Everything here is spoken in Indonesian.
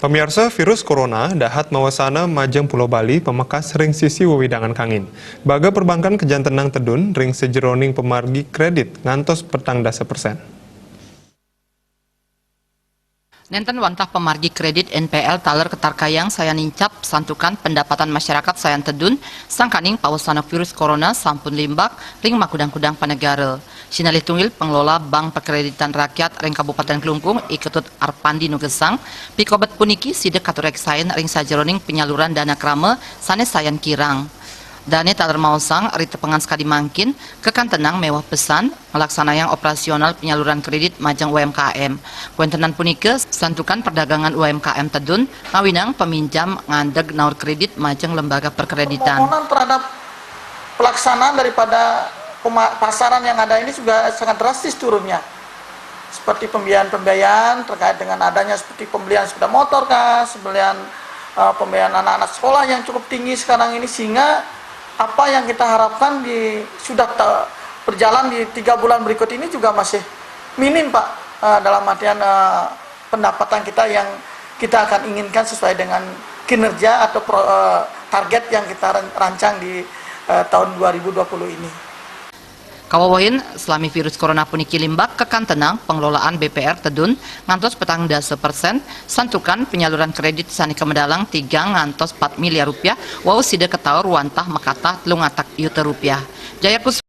Pemirsa, virus corona dahat mawasana majeng Pulau Bali pemekas ring sisi wewidangan kangin. Baga perbankan kejan tenang tedun ring sejeroning pemargi kredit ngantos petang dasa persen. Nenten wantah pemargi kredit NPL taler ketarkayang saya nincap santukan pendapatan masyarakat sayan tedun sangkaning pawasana virus corona sampun limbak ring makudang-kudang panegara. Sinalih tunggil pengelola Bank Perkreditan Rakyat ring Kabupaten Klungkung Iketut Arpandi Nugesang pikobat puniki sidek katurek sayan ring sajeroning penyaluran dana krama sanes sayan kirang. Dane taler mausang rite pengan sekali mangkin kekan tenang mewah pesan melaksanakan operasional penyaluran kredit majang UMKM. Kuentenan punike santukan perdagangan UMKM tedun ngawinang peminjam ngandeg naur kredit majang lembaga perkreditan. Permohonan terhadap pelaksanaan daripada pasaran yang ada ini juga sangat drastis turunnya. Seperti pembiayaan terkait dengan adanya seperti pembelian sepeda motor kah, pembelian anak-anak sekolah yang cukup tinggi sekarang ini, sehingga apa yang kita harapkan sudah berjalan di 3 bulan berikut ini juga masih minim, Pak, dalam artian pendapatan kita yang kita akan inginkan sesuai dengan kinerja atau target yang kita rancang di tahun 2020 ini. Kawawahin selami virus corona puniki limbak kekan tenang pengelolaan BPR tedun ngantos petang dasa persen santukan penyaluran kredit sani kemedalang 3 ngantos 4 miliar rupiah wau sida ketaur wantah makata telung atak yuta rupiah. Jayakus